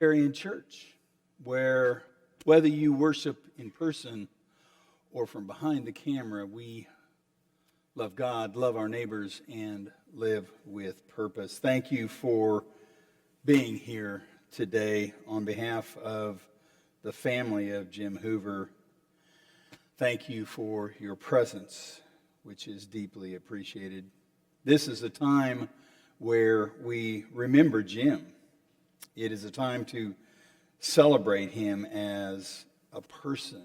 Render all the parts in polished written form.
Presbyterian Church, where whether you worship in person or from behind the camera, we love God, love our neighbors, and live with purpose. Thank you for being here today on behalf of the family of Jim Hoover. Thank you for your presence, which is deeply appreciated. This is a time where we remember Jim. It is a time to celebrate him as a person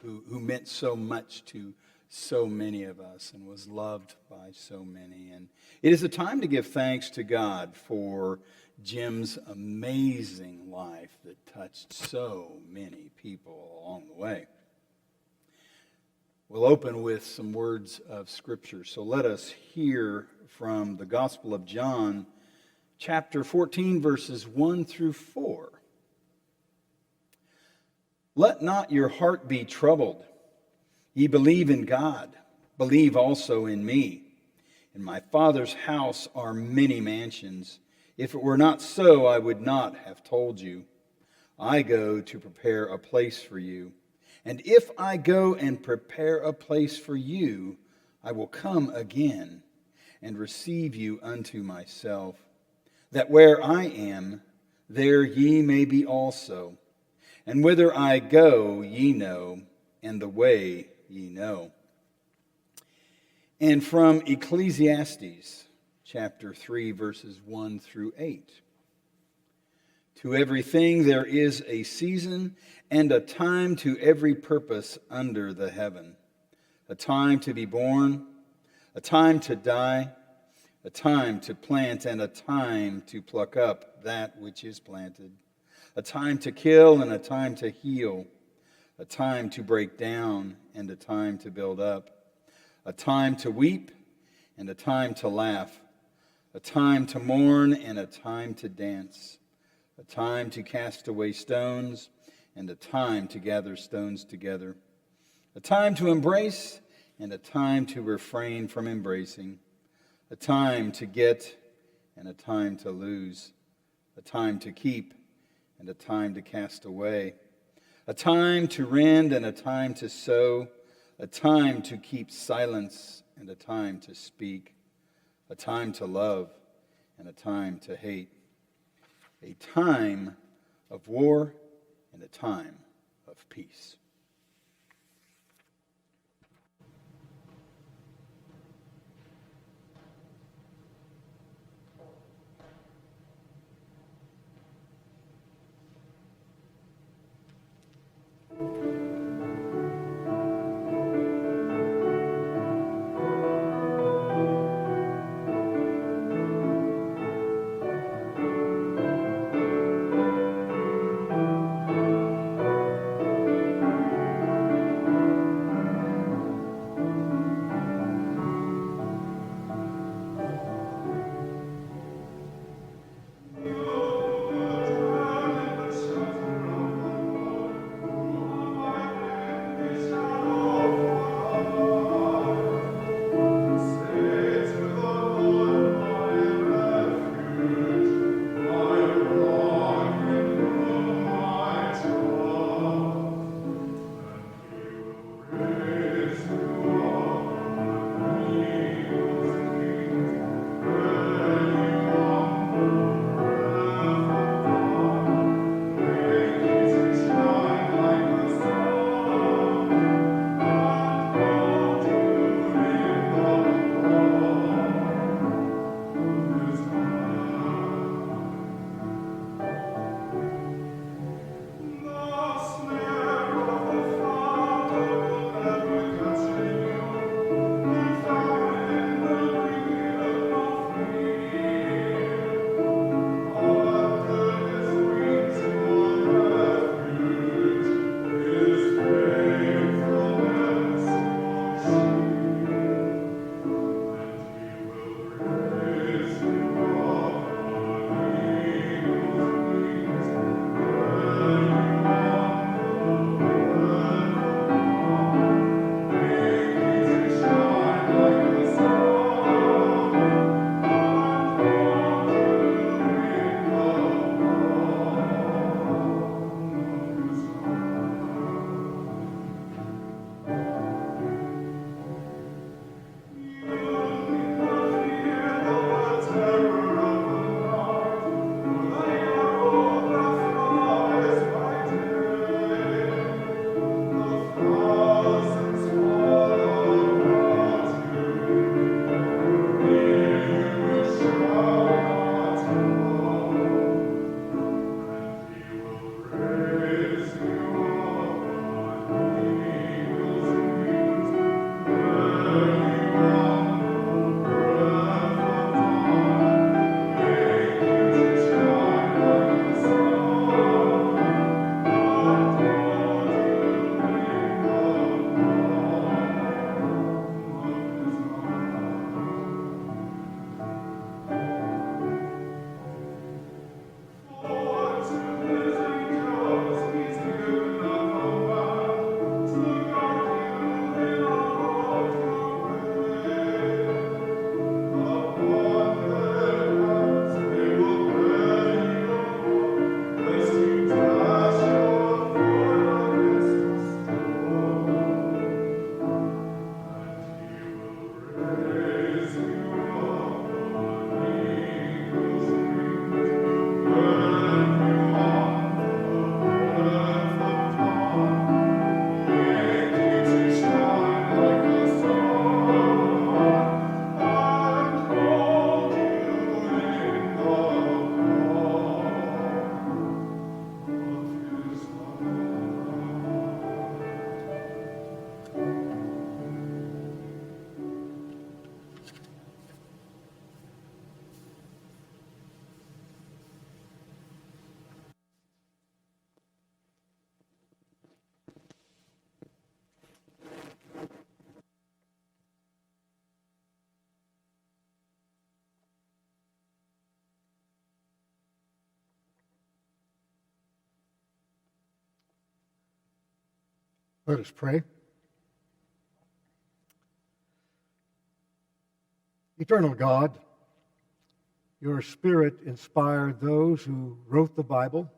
who meant so much to so many of us and was loved by so many. And it is a time to give thanks to God for Jim's amazing life that touched so many people along the way. We'll open with some words of Scripture. So let us hear from the Gospel of John, chapter 14, verses 1 through 4. Let not your heart be troubled. Ye believe in God, believe also in me. In my Father's house are many mansions. If it were not so, I would not have told you. I go to prepare a place for you. And if I go and prepare a place for you, I will come again and receive you unto myself, that where I am, there ye may be also. And whither I go, ye know, and the way ye know. And from Ecclesiastes, chapter 3, verses 1 through 8. To everything there is a season and a time to every purpose under the heaven. A time to be born, a time to die, a time to plant, and a time to pluck up that which is planted. A time to kill and a time to heal. A time to break down and a time to build up. A time to weep and a time to laugh. A time to mourn and a time to dance. A time to cast away stones, and a time to gather stones together. A time to embrace, and a time to refrain from embracing. A time to get, and a time to lose. A time to keep, and a time to cast away. A time to rend, and a time to sow. A time to keep silence, and a time to speak. A time to love, and a time to hate. A time of war and a time of peace. Let us pray. Eternal God, your Spirit inspired those who wrote the Bible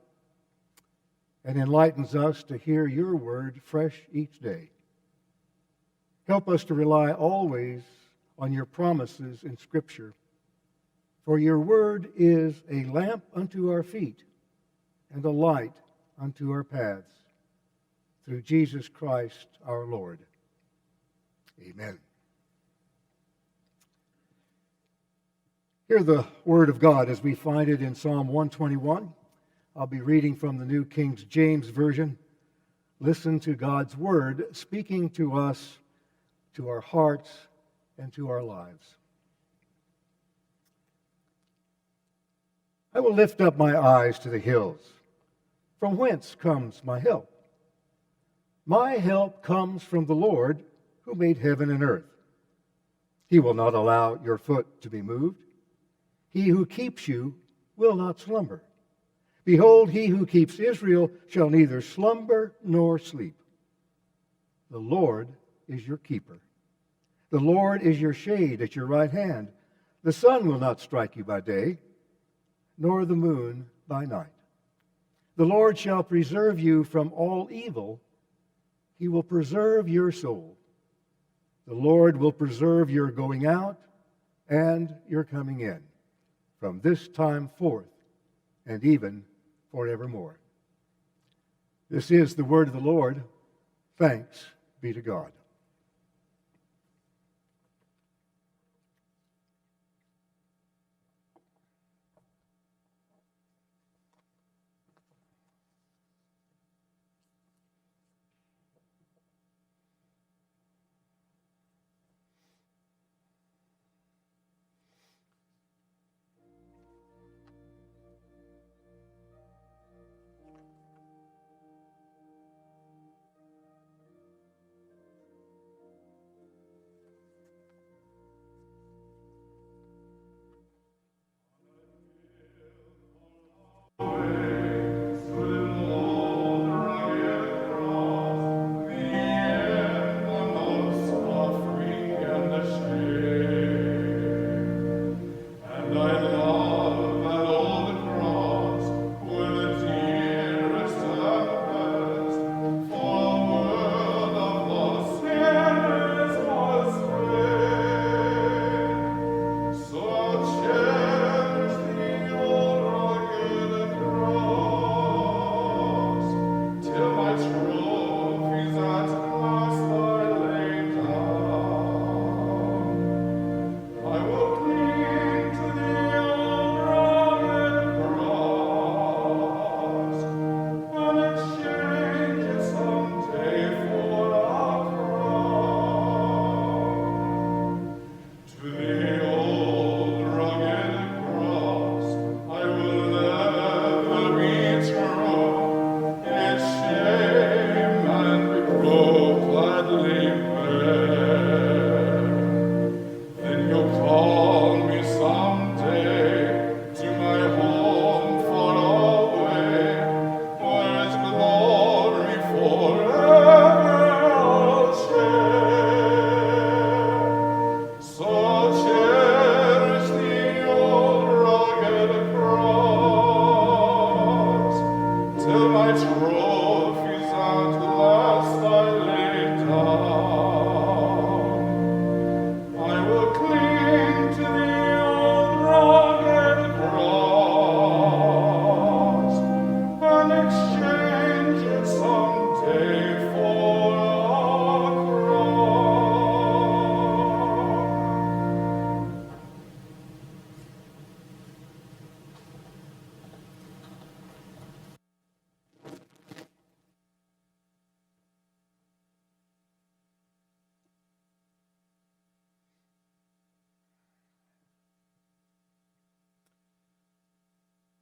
and enlightens us to hear your word fresh each day. Help us to rely always on your promises in Scripture, for your word is a lamp unto our feet and a light unto our paths. Through Jesus Christ our Lord. Amen. Hear the word of God as we find it in Psalm 121. I'll be reading from the New King James Version. Listen to God's word speaking to us, to our hearts, and to our lives. I will lift up my eyes to the hills. From whence comes my help? My help comes from the Lord who made heaven and earth. He will not allow your foot to be moved. He who keeps you will not slumber. Behold, he who keeps Israel shall neither slumber nor sleep. The Lord is your keeper. The Lord is your shade at your right hand. The sun will not strike you by day, nor the moon by night. The Lord shall preserve you from all evil. He will preserve your soul. The Lord will preserve your going out and your coming in, from this time forth and even forevermore. This is the word of the Lord. Thanks be to God.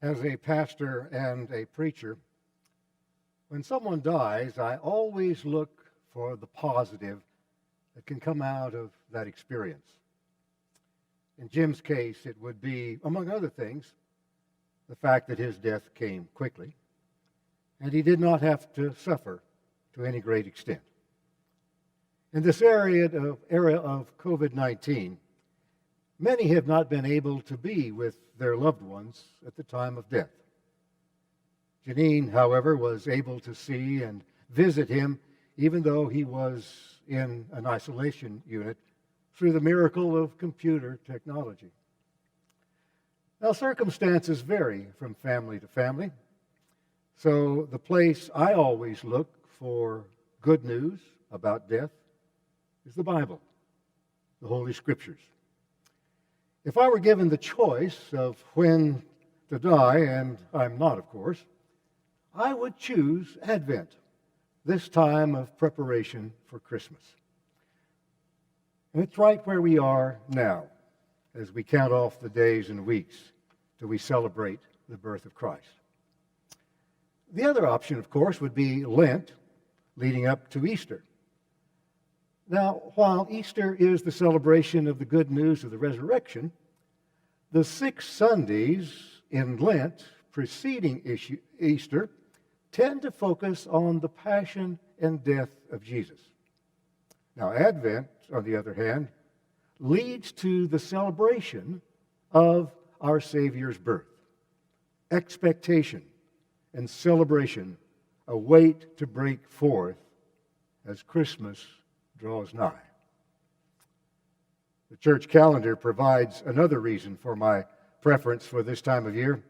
As a pastor and a preacher, when someone dies, I always look for the positive that can come out of that experience. In Jim's case, it would be, among other things, the fact that his death came quickly, and he did not have to suffer to any great extent. In this era of COVID-19, many have not been able to be with their loved ones at the time of death. Janine, however, was able to see and visit him even though he was in an isolation unit through the miracle of computer technology. Now, circumstances vary from family to family, so the place I always look for good news about death is the Bible, the Holy Scriptures. If I were given the choice of when to die, and I'm not, of course, I would choose Advent, this time of preparation for Christmas. And it's right where we are now, as we count off the days and weeks till we celebrate the birth of Christ. The other option, of course, would be Lent, leading up to Easter. Now, while Easter is the celebration of the good news of the resurrection, the 6 Sundays in Lent preceding Easter tend to focus on the passion and death of Jesus. Now, Advent, on the other hand, leads to the celebration of our Savior's birth. Expectation and celebration await to break forth as Christmas draws nigh. The church calendar provides another reason for my preference for this time of year.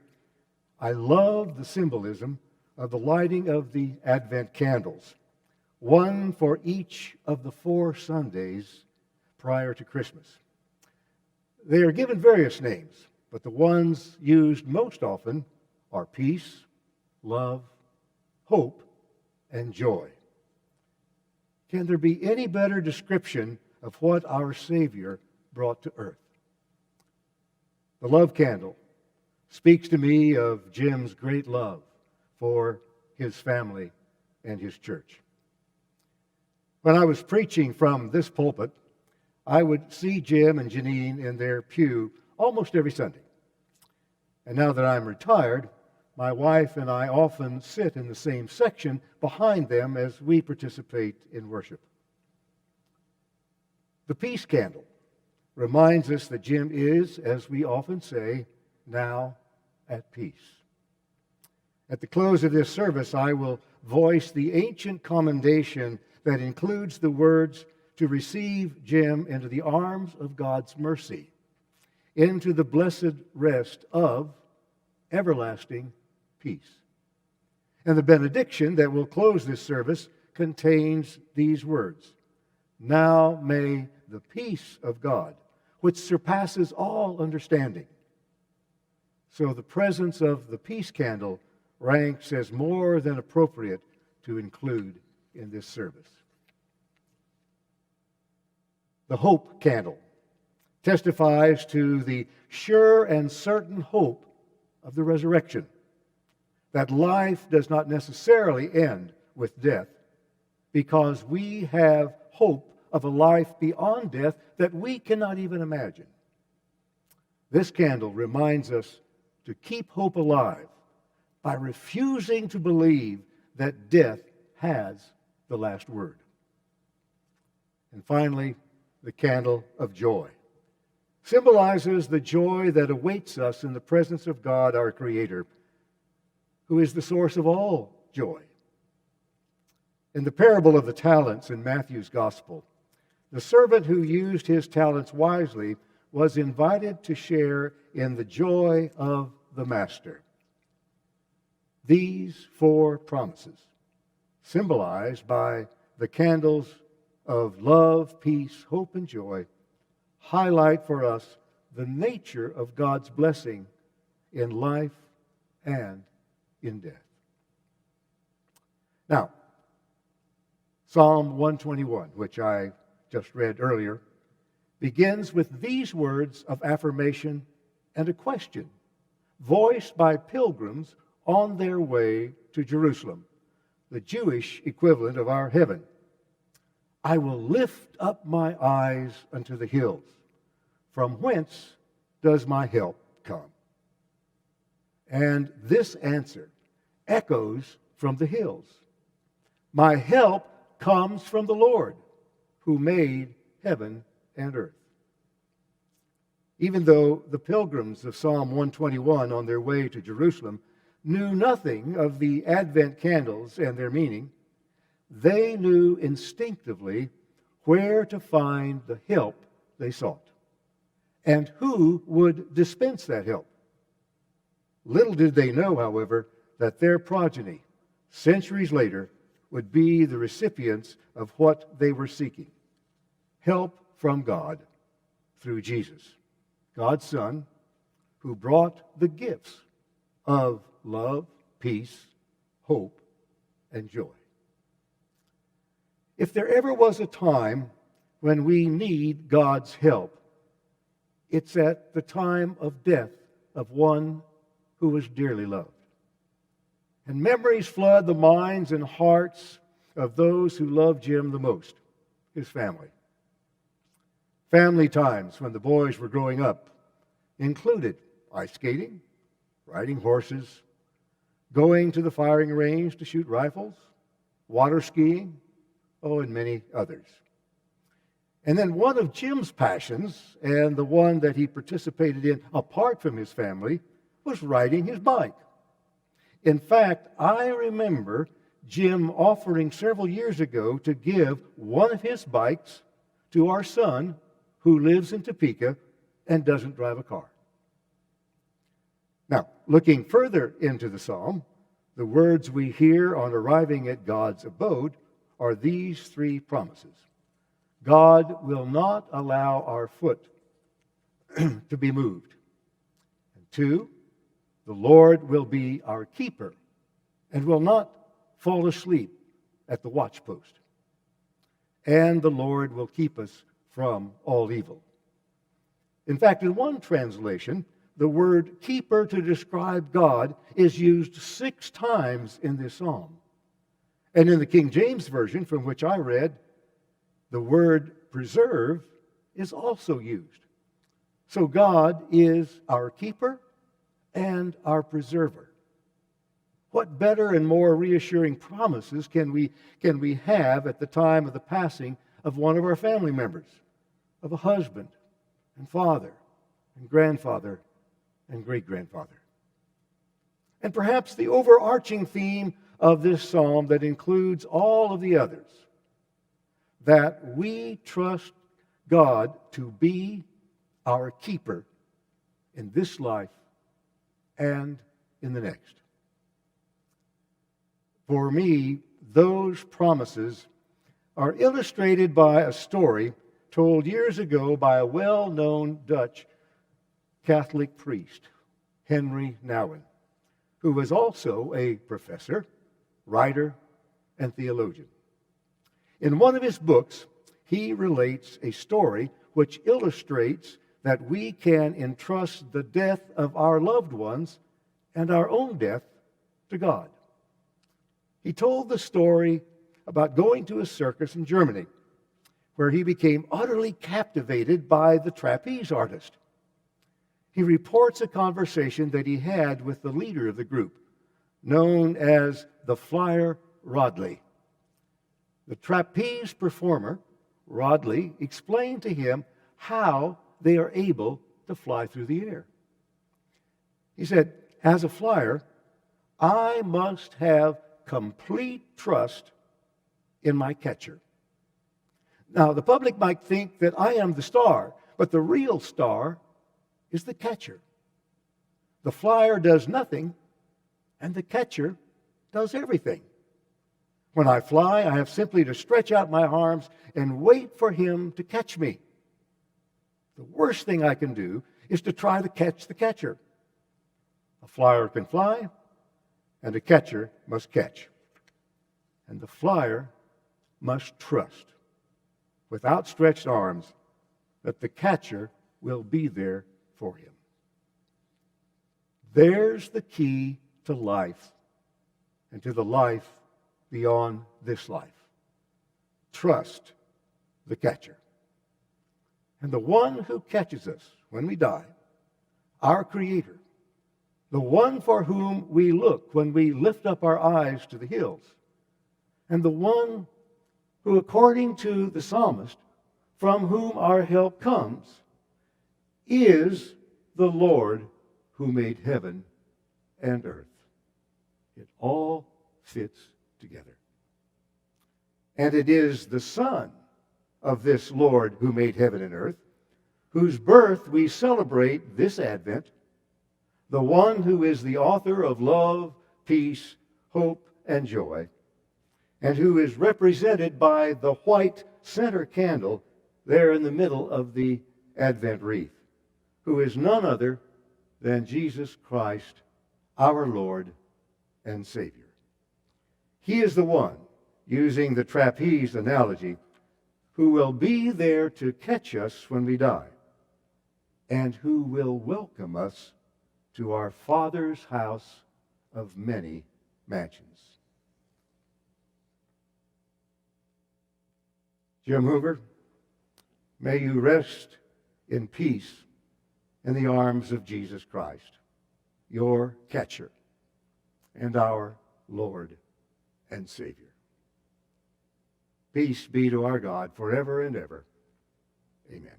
I love the symbolism of the lighting of the Advent candles, one for each of the 4 Sundays prior to Christmas. They are given various names, but the ones used most often are peace, love, hope, and joy. Can there be any better description of what our Savior brought to earth? The love candle speaks to me of Jim's great love for his family and his church. When I was preaching from this pulpit, I would see Jim and Janine in their pew almost every Sunday. And now that I'm retired, my wife and I often sit in the same section behind them as we participate in worship. The peace candle reminds us that Jim is, as we often say, now at peace. At the close of this service, I will voice the ancient commendation that includes the words, to receive Jim into the arms of God's mercy, into the blessed rest of everlasting peace. And the benediction that will close this service contains these words, now may the peace of God, which surpasses all understanding. So the presence of the peace candle ranks as more than appropriate to include in this service. The hope candle testifies to the sure and certain hope of the resurrection, that life does not necessarily end with death, because we have hope of a life beyond death that we cannot even imagine. This candle reminds us to keep hope alive by refusing to believe that death has the last word. And finally, the candle of joy symbolizes the joy that awaits us in the presence of God, our Creator, who is the source of all joy. In the parable of the talents in Matthew's Gospel, the servant who used his talents wisely was invited to share in the joy of the master. These 4 promises, symbolized by the candles of love, peace, hope, and joy, highlight for us the nature of God's blessing in life and in death. Now, Psalm 121, which I just read earlier, begins with these words of affirmation and a question, voiced by pilgrims on their way to Jerusalem, the Jewish equivalent of our heaven. I will lift up my eyes unto the hills. From whence does my help come? And this answer echoes from the hills. My help comes from the Lord, who made heaven and earth. Even though the pilgrims of Psalm 121 on their way to Jerusalem knew nothing of the Advent candles and their meaning, they knew instinctively where to find the help they sought and who would dispense that help. Little did they know, however, that their progeny, centuries later, would be the recipients of what they were seeking: help from God through Jesus, God's Son, who brought the gifts of love, peace, hope, and joy. If there ever was a time when we need God's help, it's at the time of death of one who was dearly loved. And memories flood the minds and hearts of those who loved Jim the most, his family. Family times when the boys were growing up included ice skating, riding horses, going to the firing range to shoot rifles, water skiing, and many others. And then one of Jim's passions, and the one that he participated in apart from his family, was riding his bike. In fact, I remember Jim offering several years ago to give one of his bikes to our son, who lives in Topeka and doesn't drive a car. Now, looking further into the psalm, the words we hear on arriving at God's abode are these three promises. God will not allow our foot to be moved. And 2, the Lord will be our keeper and will not fall asleep at the watchpost. And the Lord will keep us from all evil. In fact, in one translation, the word keeper to describe God is used 6 times in this psalm. And in the King James Version, from which I read, the word preserve is also used. So God is our keeper and our preserver. What better and more reassuring promises can we have at the time of the passing of one of our family members, of a husband and father and grandfather and great-grandfather? And perhaps the overarching theme of this psalm that includes all of the others, that we trust God to be our keeper in this life and in the next. For me, those promises are illustrated by a story told years ago by a well-known Dutch Catholic priest, Henry Nouwen, who was also a professor, writer, and theologian. In one of his books, he relates a story which illustrates that we can entrust the death of our loved ones and our own death to God. He told the story about going to a circus in Germany, where he became utterly captivated by the trapeze artist. He reports a conversation that he had with the leader of the group, known as the Flyer Rodley. The trapeze performer, Rodley, explained to him how they are able to fly through the air. He said, as a flyer, I must have complete trust in my catcher. Now, the public might think that I am the star, but the real star is the catcher. The flyer does nothing, and the catcher does everything. When I fly, I have simply to stretch out my arms and wait for him to catch me. The worst thing I can do is to try to catch the catcher. A flyer can fly, and a catcher must catch. And the flyer must trust, with outstretched arms, that the catcher will be there for him. There's the key to life and to the life beyond this life. Trust the catcher. And the one who catches us when we die, our Creator, the one for whom we look when we lift up our eyes to the hills, and the one who according to the psalmist, from whom our help comes, is the Lord who made heaven and earth. It all fits together. And it is the Son of this Lord who made heaven and earth, whose birth we celebrate this Advent, the one who is the author of love, peace, hope, and joy, and who is represented by the white center candle there in the middle of the Advent wreath, who is none other than Jesus Christ, our Lord and Savior. He is the one, using the trapeze analogy, who will be there to catch us when we die, and who will welcome us to our Father's house of many mansions. Jim Hoover, may you rest in peace in the arms of Jesus Christ, your catcher and our Lord and Savior. Peace be to our God forever and ever. Amen.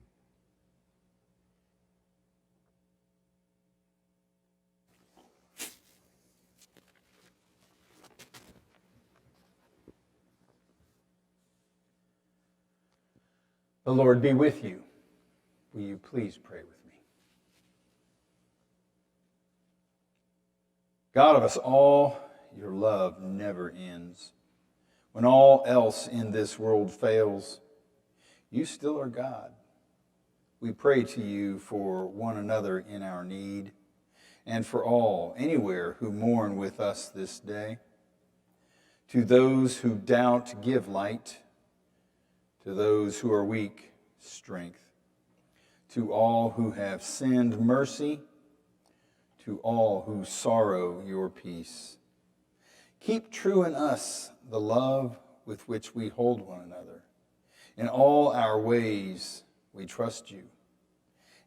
The Lord be with you. Will you please pray with me? God of us all, your love never ends. When all else in this world fails, you still are God. We pray to you for one another in our need, and for all, anywhere, who mourn with us this day. To those who doubt, give light. To those who are weak, strength. To all who have sinned, mercy. To all who sorrow, your peace. Keep true in us the love with which we hold one another. In all our ways we trust you.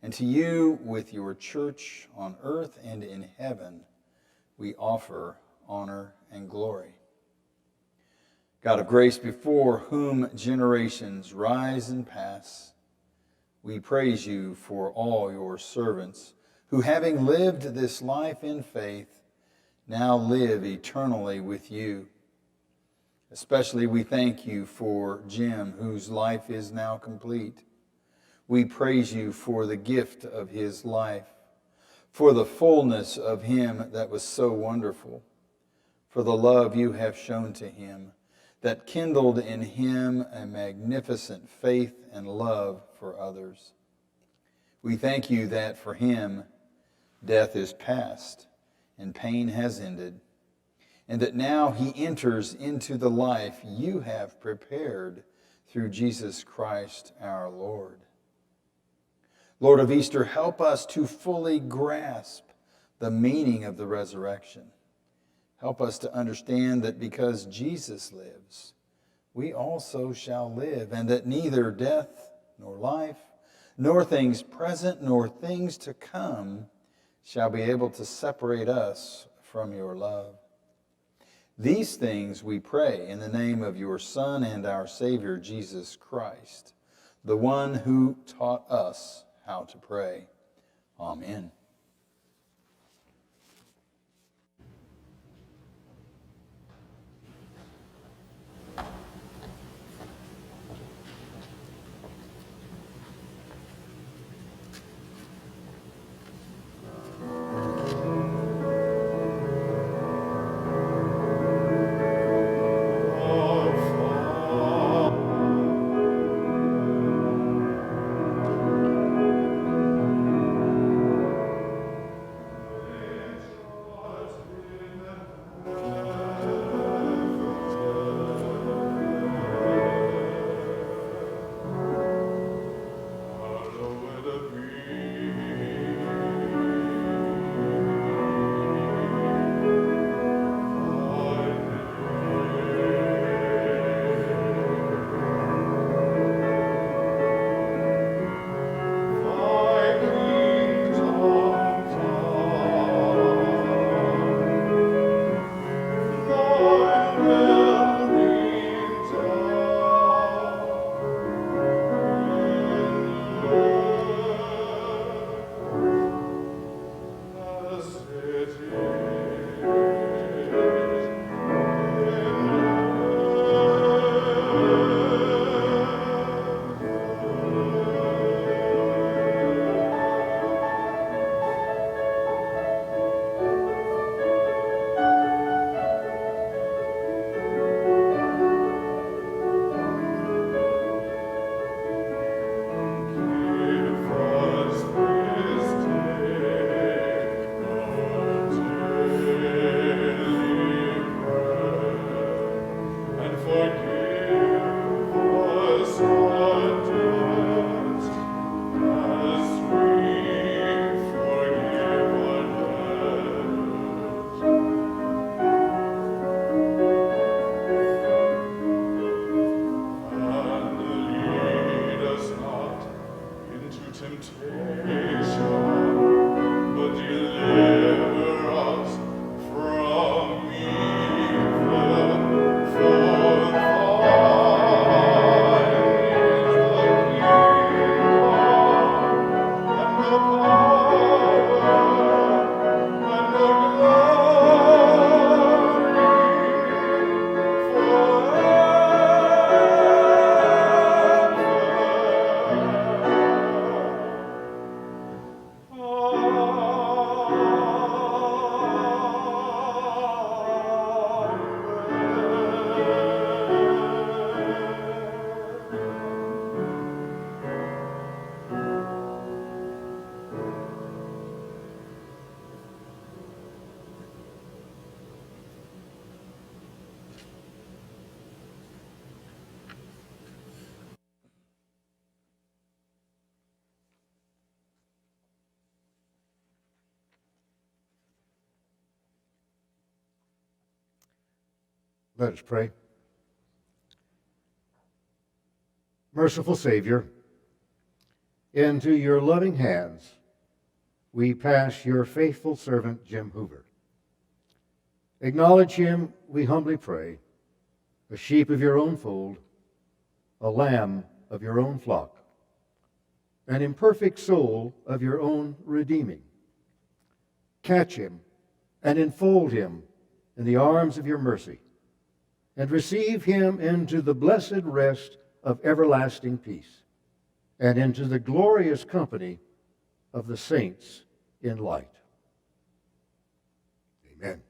And to you, with your church on earth and in heaven, we offer honor and glory. God of grace, before whom generations rise and pass, we praise you for all your servants who, having lived this life in faith, now live eternally with you. Especially we thank you for Jim, whose life is now complete. We praise you for the gift of his life, for the fullness of him that was so wonderful, for the love you have shown to him, that kindled in him a magnificent faith and love for others. We thank you that for him, death is past and pain has ended, and that now he enters into the life you have prepared through Jesus Christ our Lord. Lord of Easter, help us to fully grasp the meaning of the resurrection. Help us to understand that because Jesus lives, we also shall live, and that neither death nor life, nor things present nor things to come shall be able to separate us from your love. These things we pray in the name of your Son and our Savior, Jesus Christ, the one who taught us how to pray. Amen. Let us pray. Merciful Savior, into your loving hands we pass your faithful servant Jim Hoover. Acknowledge him, we humbly pray, a sheep of your own fold, a lamb of your own flock, an imperfect soul of your own redeeming. Catch him and enfold him in the arms of your mercy, and receive him into the blessed rest of everlasting peace, and into the glorious company of the saints in light. Amen.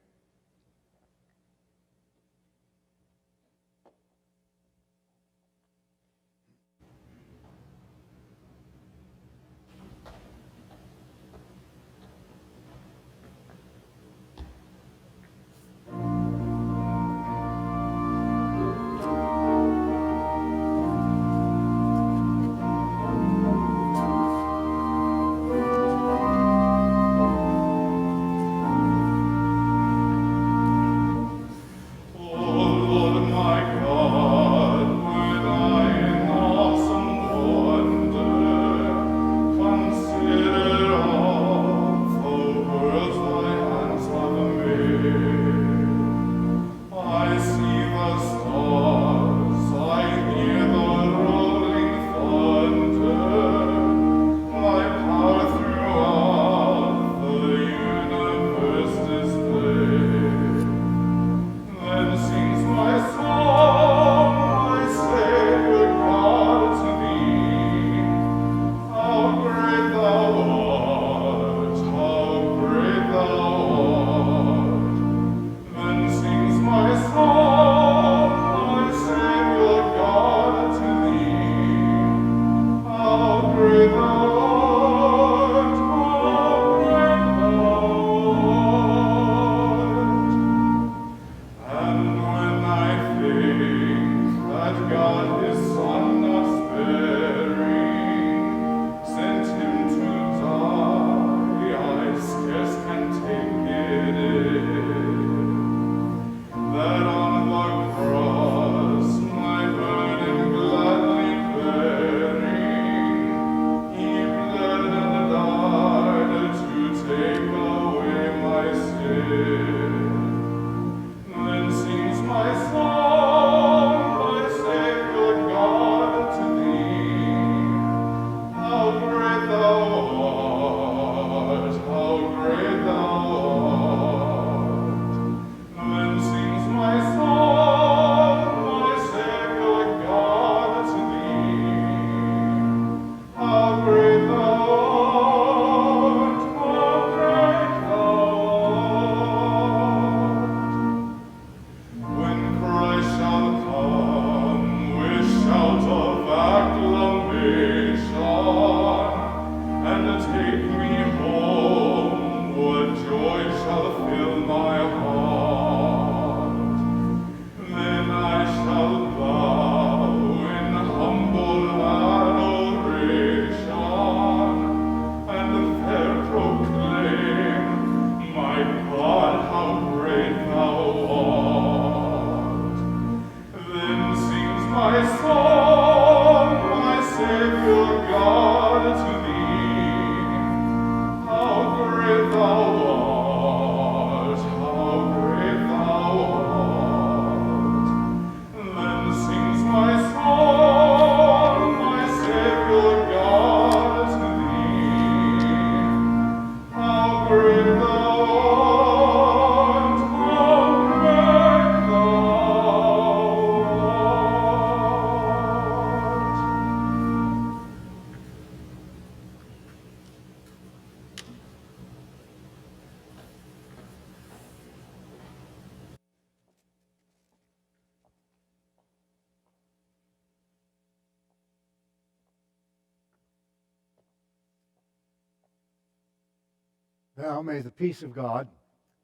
Now may the peace of God,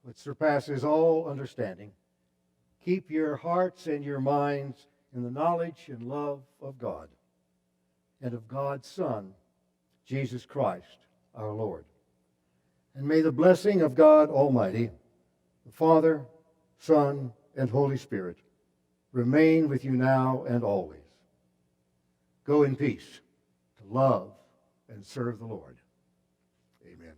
which surpasses all understanding, keep your hearts and your minds in the knowledge and love of God and of God's Son, Jesus Christ, our Lord. And may the blessing of God Almighty, the Father, Son, and Holy Spirit remain with you now and always. Go in peace to love and serve the Lord. Amen.